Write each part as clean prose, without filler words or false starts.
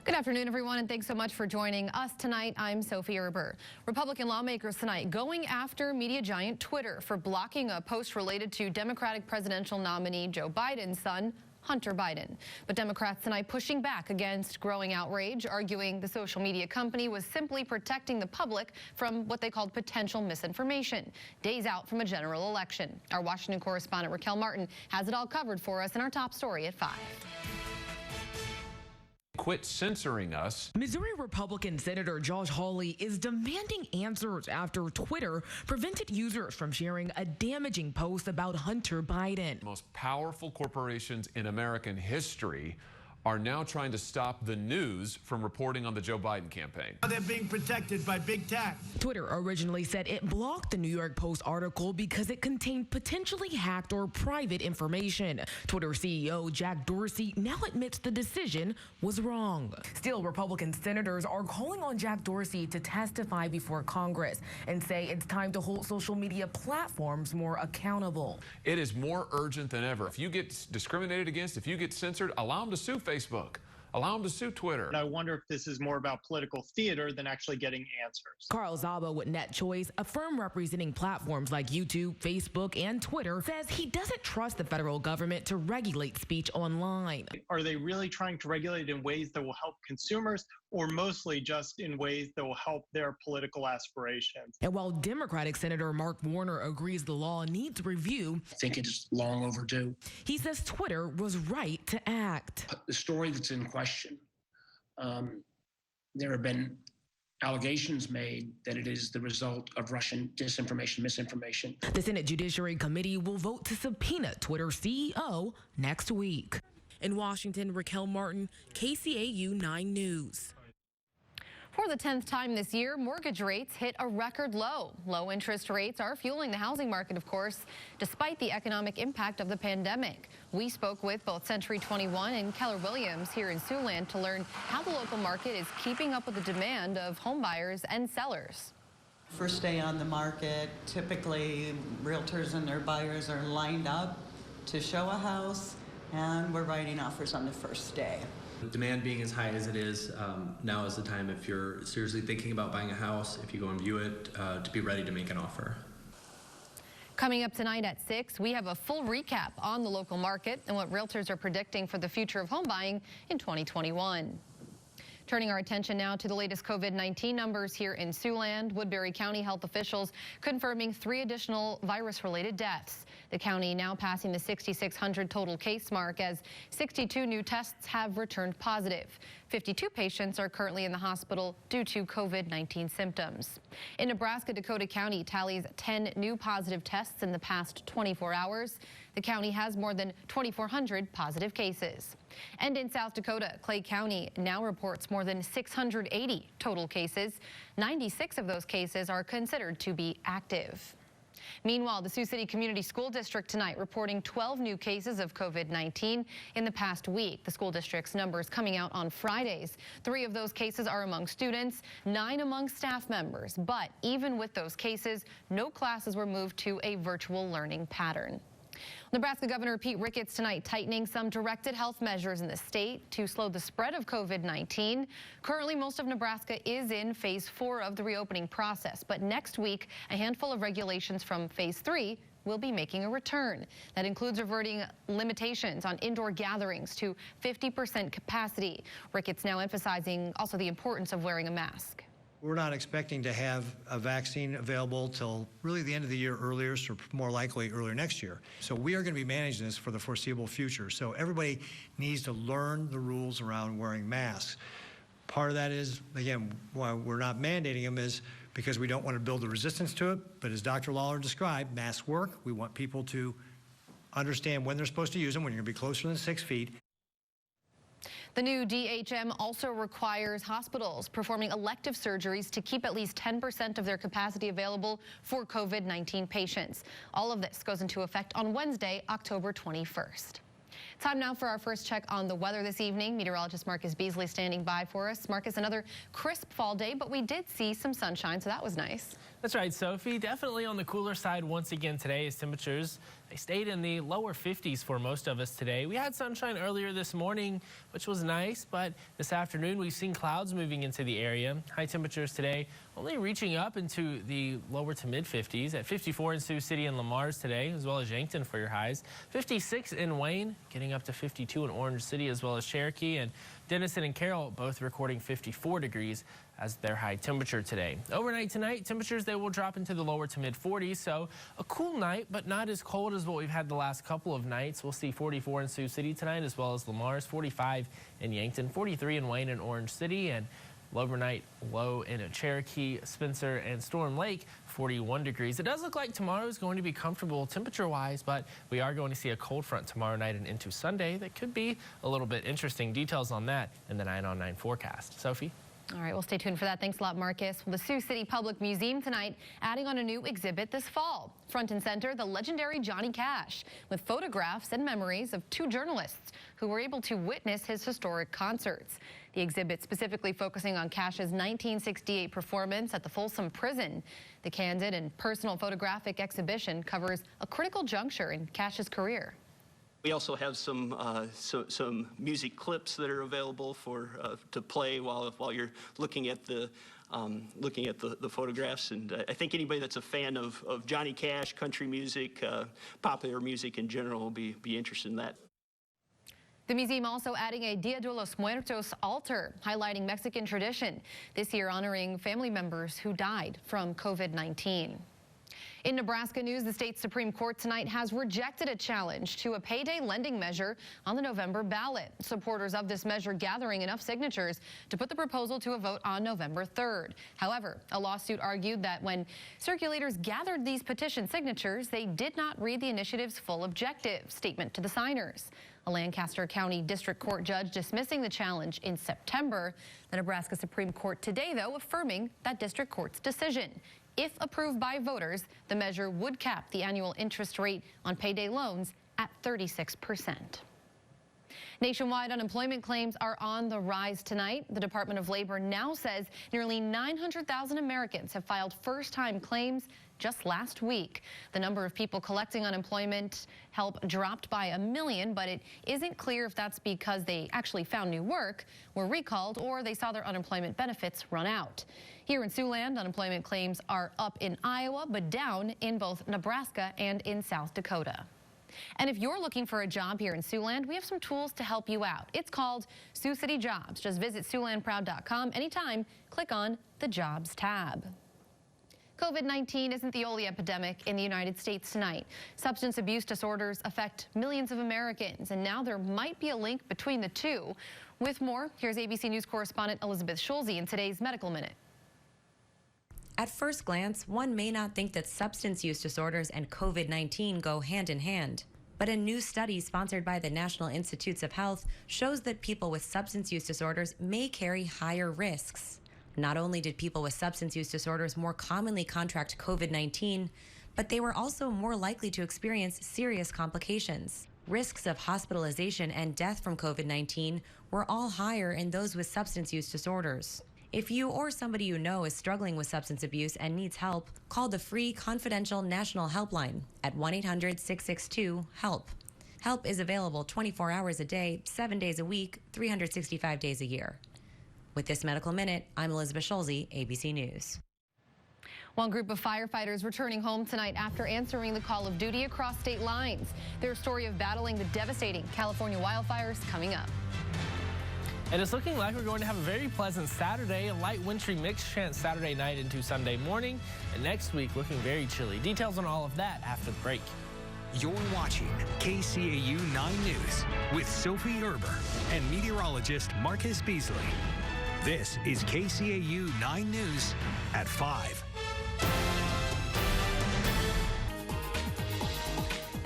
Good afternoon, everyone, and thanks so much for joining us tonight. I'm Sophie Erber. Republican lawmakers tonight going after media giant Twitter for blocking a post related to Democratic presidential nominee Joe Biden's son, Hunter Biden. But Democrats tonight pushing back against growing outrage, arguing the social media company was simply protecting the public from what they called potential misinformation, days out from a general election. Our Washington correspondent Raquel Martin has it all covered for us in our top story at 5. Quit censoring us. Missouri Republican Senator Josh Hawley is demanding answers after Twitter prevented users from sharing a damaging post about Hunter Biden. Most powerful corporations in American history are now trying to stop the news from reporting on the Joe Biden campaign. They're being protected by big tech. Twitter originally said it blocked the New York Post article because it contained potentially hacked or private information. Twitter CEO Jack Dorsey now admits the decision was wrong. Still, Republican senators are calling on Jack Dorsey to testify before Congress and say it's time to hold social media platforms more accountable. It is more urgent than ever. If you get discriminated against, if you get censored, allow them to sue Facebook. Allow them to sue Twitter. And I wonder if this is more about political theater than actually getting answers. Carl Zaba with NetChoice, a firm representing platforms like YouTube, Facebook, and Twitter, says he doesn't trust the federal government to regulate speech online. Are they really trying to regulate in ways that will help consumers, or mostly just in ways that will help their political aspirations? And while Democratic Senator Mark Warner agrees the law needs review, I think it's long overdue. he says Twitter was right to act. The story that's in question, there have been allegations made that it is the result of Russian disinformation, misinformation. The Senate Judiciary Committee will vote to subpoena Twitter's CEO next week. In Washington, Raquel Martin, KCAU 9 News. For the 10th time this year, mortgage rates hit a record low. Low interest rates are fueling the housing market, of course, despite the economic impact of the pandemic. We spoke with both Century 21 and Keller Williams here in Siouxland to learn how the local market is keeping up with the demand of home buyers and sellers. First day on the market, typically realtors and their buyers are lined up to show a house, and we're writing offers on the first day. Demand being as high as it is, now is the time, if you're seriously thinking about buying a house, if you go and view it, to be ready to make an offer. Coming up tonight at 6, we have a full recap on the local market and what realtors are predicting for the future of home buying in 2021. Turning our attention now to the latest COVID-19 numbers here in Siouxland. Woodbury County health officials confirming 3 additional virus-related deaths. The county now passing the 6,600 total case mark as 62 new tests have returned positive. 52 patients are currently in the hospital due to COVID-19 symptoms. In Nebraska, Dakota County tallies 10 new positive tests in the past 24 hours. The county has more than 2,400 positive cases. And in South Dakota, Clay County now reports more than 680 total cases. 96 of those cases are considered to be active. Meanwhile, the Sioux City Community School District tonight reporting 12 new cases of COVID-19 in the past week. The school district's numbers coming out on Fridays. 3 of those cases are among students, 9 among staff members. But even with those cases, no classes were moved to a virtual learning pattern. Nebraska Governor Pete Ricketts tonight tightening some directed health measures in the state to slow the spread of COVID-19. Currently, most of Nebraska is in phase 4 of the reopening process, but next week, a handful of regulations from phase 3 will be making a return. That includes reverting limitations on indoor gatherings to 50% capacity. Ricketts now emphasizing also the importance of wearing a mask. We're not expecting to have a vaccine available till really the end of the year earliest, or more likely earlier next year. So we are going to be managing this for the foreseeable future. So everybody needs to learn the rules around wearing masks. Part of that is, again, why we're not mandating them is because we don't want to build the resistance to it. But as Dr. Lawler described, masks work. We want people to understand when they're supposed to use them, when you're going to be closer than 6 feet. The new DHM also requires hospitals performing elective surgeries to keep at least 10% of their capacity available for COVID-19 patients. All of this goes into effect on Wednesday, October 21st. Time now for our first check on the weather this evening. Meteorologist Marcus Beasley standing by for us. Marcus, another crisp fall day, but we did see some sunshine, so that was nice. That's right, Sophie. Definitely on the cooler side once again today as temperatures, they stayed in the lower 50s for most of us today. We had sunshine earlier this morning, which was nice, but this afternoon we've seen clouds moving into the area. High temperatures today only reaching up into the lower to mid 50s at 54 in Sioux City and Lamar's today, as well as Yankton for your highs. 56 in Wayne, getting up to 52 in Orange City, as well as Cherokee, and Denison and Carroll both recording 54 degrees as their high temperature today. Overnight tonight, temperatures they will drop into the lower to mid 40s, so a cool night, but not as cold as what we've had the last couple of nights. We'll see 44 in Sioux City tonight, as well as Lamar's, 45 in Yankton, 43 in Wayne and Orange City, and overnight low in Cherokee, Spencer, and Storm Lake, 41 degrees. It does look like tomorrow is going to be comfortable temperature-wise, but we are going to see a cold front tomorrow night and into Sunday. That could be a little bit interesting. Details on that in the 9 on 9 forecast. Sophie? All right, we'll stay tuned for that. Thanks a lot, Marcus. Well, the Sioux City Public Museum tonight adding on a new exhibit this fall. Front and center, the legendary Johnny Cash, with photographs and memories of 2 journalists who were able to witness his historic concerts. The exhibit specifically focusing on Cash's 1968 performance at the Folsom Prison. The candid and personal photographic exhibition covers a critical juncture in Cash's career. We also have some music clips that are available for to play while you're looking at the photographs. And I think anybody that's a fan of Johnny Cash, country music, popular music in general will be interested in that. The museum also adding a Dia de los Muertos altar, highlighting Mexican tradition, this year honoring family members who died from COVID-19. In Nebraska news, the state Supreme Court tonight has rejected a challenge to a payday lending measure on the November ballot. Supporters of this measure gathering enough signatures to put the proposal to a vote on November 3rd. However, a lawsuit argued that when circulators gathered these petition signatures, they did not read the initiative's full objective statement to the signers. A Lancaster County District Court judge dismissing the challenge in September. The Nebraska Supreme Court today, though, affirming that district court's decision. If approved by voters, the measure would cap the annual interest rate on payday loans at 36%. Nationwide unemployment claims are on the rise tonight. The Department of Labor now says nearly 900,000 Americans have filed first-time claims just last week. The number of people collecting unemployment help dropped by 1 million, but it isn't clear if that's because they actually found new work, were recalled, or they saw their unemployment benefits run out. Here in Siouxland, unemployment claims are up in Iowa, but down in both Nebraska and in South Dakota. And if you're looking for a job here in Siouxland, we have some tools to help you out. It's called Sioux City Jobs. Just visit SiouxlandProud.com anytime. Click on the Jobs tab. COVID-19 isn't the only epidemic in the United States tonight. Substance abuse disorders affect millions of Americans, and now there might be a link between the two. With more, here's ABC News correspondent Elizabeth Schulze in today's Medical Minute. At first glance, one may not think that substance use disorders and COVID-19 go hand in hand. But a new study sponsored by the National Institutes of Health shows that people with substance use disorders may carry higher risks. Not only did people with substance use disorders more commonly contract COVID-19, but they were also more likely to experience serious complications. Risks of hospitalization and death from COVID-19 were all higher in those with substance use disorders. If you or somebody you know is struggling with substance abuse and needs help, call the free confidential national helpline at 1-800-662-HELP. Help is available 24 hours a day, 7 days a week, 365 days a year. With this Medical Minute, I'm Elizabeth Schulze, ABC News. One group of firefighters returning home tonight after answering the call of duty across state lines. Their story of battling the devastating California wildfires coming up. And it's looking like we're going to have a very pleasant Saturday, a light wintry mix chance Saturday night into Sunday morning, and next week looking very chilly. Details on all of that after the break. You're watching KCAU 9 News with Sophie Erber and meteorologist Marcus Beasley. This is KCAU 9 News at 5.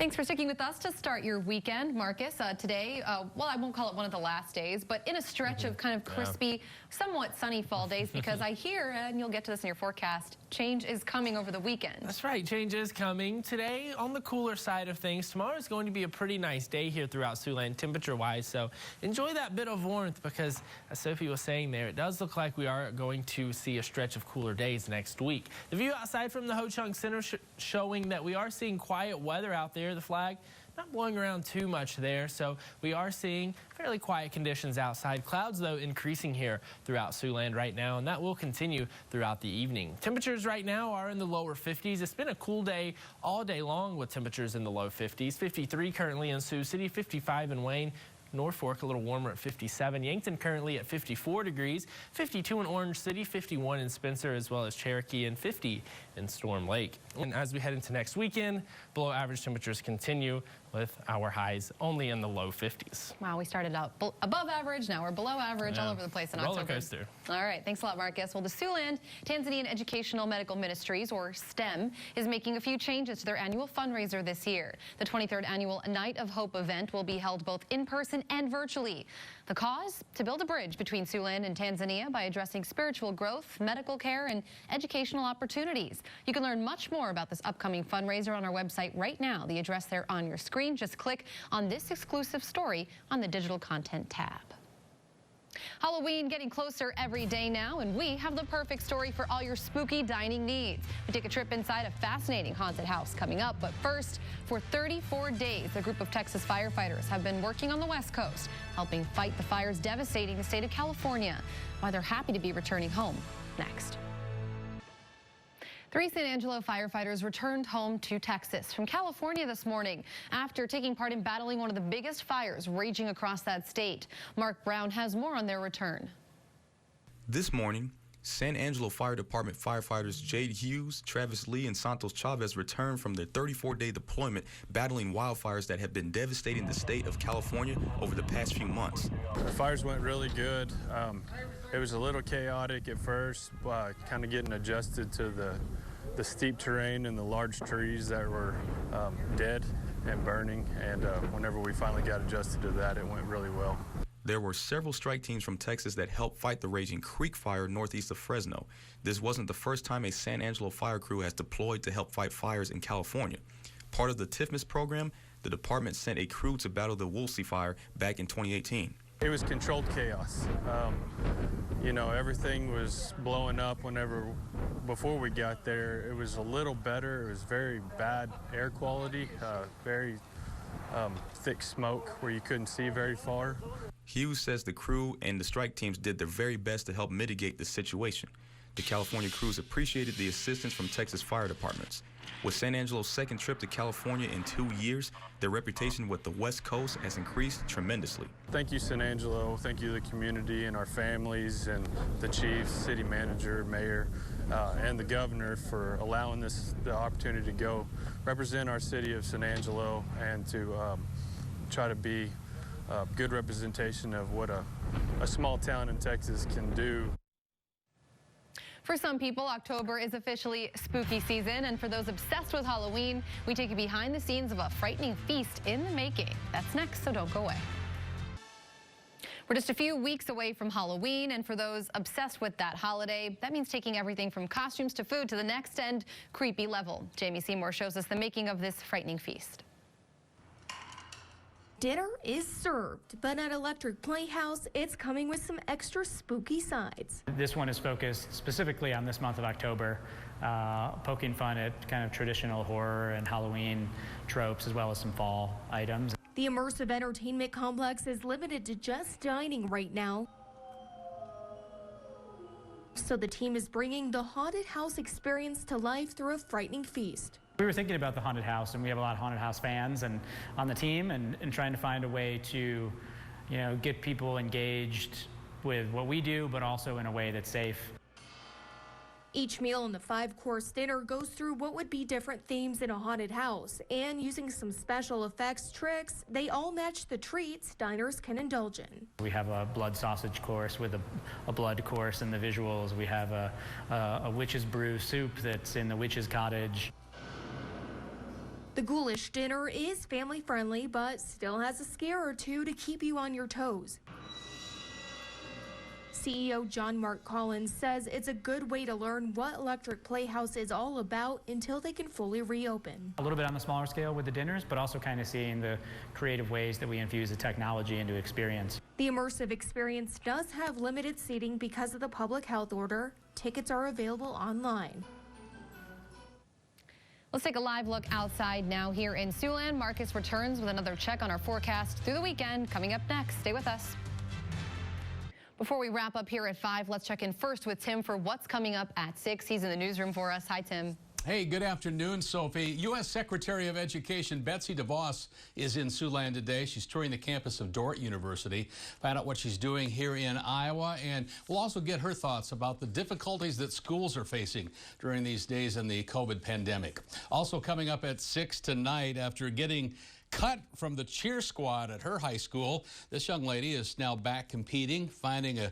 Thanks for sticking with us to start your weekend, Marcus. Today, well, I won't call it one of the last days, but in a stretch of kind of crispy, somewhat sunny fall days, because I hear, and you'll get to this in your forecast, change is coming over the weekend. That's right, change is coming. Today, on the cooler side of things, tomorrow is going to be a pretty nice day here throughout Siouxland temperature-wise, so enjoy that bit of warmth because, as Sophie was saying there, it does look like we are going to see a stretch of cooler days next week. The view outside from the Ho-Chunk Center showing that we are seeing quiet weather out there. The flag not blowing around too much there, so we are seeing fairly quiet conditions outside. Clouds, though, increasing here throughout Siouxland right now, and that will continue throughout the evening. Temperatures right now are in the lower 50s. It's been a cool day all day long with temperatures in the low 50s. 53 currently in Sioux City, 55 in Wayne. Norfolk a little warmer at 57. Yankton currently at 54 degrees, 52 in Orange City, 51 in Spencer, as well as Cherokee, and 50 in Storm Lake. And as we head into next weekend, below average temperatures continue with our highs only in the low 50s. Wow, we started out above average, now we're below average, all over the place in October. Roller coaster. All right, thanks a lot, Marcus. Well, the Siouxland Tanzanian Educational Medical Ministries, or STEM, is making a few changes to their annual fundraiser this year. The 23rd annual Night of Hope event will be held both in person and virtually. The cause? To build a bridge between Siouxland and Tanzania by addressing spiritual growth, medical care, and educational opportunities. You can learn much more about this upcoming fundraiser on our website right now. The address there on your screen. Just click on this exclusive story on the digital content tab. Halloween getting closer every day now, and we have the perfect story for all your spooky dining needs. We take a trip inside a fascinating haunted house coming up, but first, for 34 days, a group of Texas firefighters have been working on the West Coast, helping fight the fires devastating the state of California. Why they're happy to be returning home next. 3 San Angelo firefighters returned home to Texas from California this morning after taking part in battling one of the biggest fires raging across that state. Mark Brown has more on their return. This morning, San Angelo Fire Department firefighters Jade Hughes, Travis Lee, and Santos Chavez returned from their 34-day deployment battling wildfires that have been devastating the state of California over the past few months. The fires went really good. It was a little chaotic at first, kind of getting adjusted to the steep terrain and the large trees that were dead and burning, and whenever we finally got adjusted to that, it went really well. There were several strike teams from Texas that helped fight the raging Creek Fire northeast of Fresno. This wasn't the first time a San Angelo fire crew has deployed to help fight fires in California. Part of the TIFMAS program, the department sent a crew to battle the Woolsey Fire back in 2018. It was controlled chaos. You know, everything was blowing up before we got there. It was a little better. It was very bad air quality, very thick smoke where you couldn't see very far. Hughes says the crew and the strike teams did their very best to help mitigate the situation. The California crews appreciated the assistance from Texas fire departments. With San Angelo's second trip to California in 2 years, their reputation with the West Coast has increased tremendously. Thank you, San Angelo. Thank you, the community and our families and the chiefs, city manager, mayor, and the governor for allowing us the opportunity to go represent our city of San Angelo and to try to be a good representation of what a small town in Texas can do. For some people, October is officially spooky season, and for those obsessed with Halloween, we take you behind the scenes of a frightening feast in the making. That's next, so don't go away. We're just a few weeks away from Halloween, and for those obsessed with that holiday, that means taking everything from costumes to food to the next and creepy level. Jamie Seymour shows us the making of this frightening feast. Dinner is served, but at Electric Playhouse, it's coming with some extra spooky sides. This one is focused specifically on this month of October, poking fun at kind of traditional horror and Halloween tropes, as well as some fall items. The immersive entertainment complex is limited to just dining right now, so the team is bringing the haunted house experience to life through a frightening feast. We were thinking about the haunted house, and we have a lot of haunted house fans on the team, and trying to find a way to, get people engaged with what we do, but also in a way that's safe. Each meal in the 5-course dinner goes through what would be different themes in a haunted house, and using some special effects tricks, they all match the treats diners can indulge in. We have a blood sausage course with a blood course in the visuals. We have a witch's brew soup that's in the witch's cottage. The ghoulish dinner is family friendly, but still has a scare or two to keep you on your toes. CEO John Mark Collins says it's a good way to learn what Electric Playhouse is all about until they can fully reopen. A little bit on the smaller scale with the dinners, but also kind of seeing the creative ways that we infuse the technology into experience. The immersive experience does have limited seating because of the public health order. Tickets are available online. Let's take a live look outside now here in Siouxland. Marcus returns with another check on our forecast through the weekend. Coming up next, stay with us. Before we wrap up here at 5, let's check in first with Tim for what's coming up at 6. He's in the newsroom for us. Hi, Tim. Hey, good afternoon, Sophie. U.S. Secretary of Education Betsy DeVos is in Siouxland today. She's touring the campus of Dordt University. Find out what she's doing here in Iowa, and we'll also get her thoughts about the difficulties that schools are facing during these days in the COVID pandemic. Also coming up at 6 tonight, after getting cut from the cheer squad at her high school, this young lady is now back competing, finding a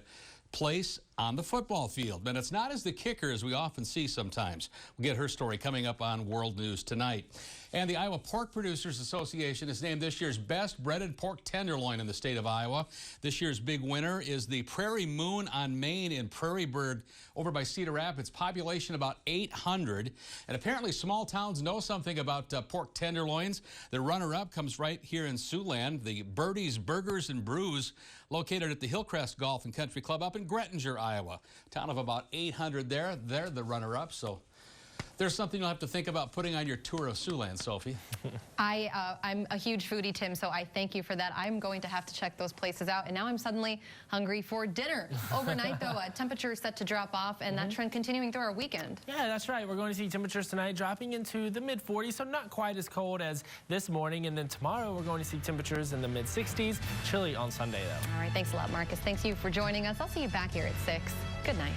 place on the football field. And it's not as the kicker as we often see sometimes. We'll get her story coming up on World News tonight. And the Iowa Pork Producers Association has named this year's best breaded pork tenderloin in the state of Iowa. This year's big winner is the Prairie Moon on Main in Prairie Bird over by Cedar Rapids. Population about 800. And apparently small towns know something about pork tenderloins. The runner-up comes right here in Siouxland, the Birdie's Burgers and Brews, located at the Hillcrest Golf and Country Club up in Grettinger, Iowa. Town of about 800 there. They're the runner-up, so there's something you'll have to think about putting on your tour of Siouxland, Sophie. I'm a huge foodie, Tim, so I thank you for that. I'm going to have to check those places out, and now I'm suddenly hungry for dinner. Overnight, though, temperature set to drop off, and that trend continuing through our weekend. Yeah, that's right. We're going to see temperatures tonight dropping into the mid-40s, so not quite as cold as this morning. And then tomorrow, we're going to see temperatures in the mid-60s. Chilly on Sunday, though. All right, thanks a lot, Marcus. Thanks you for joining us. I'll see you back here at 6. Good night.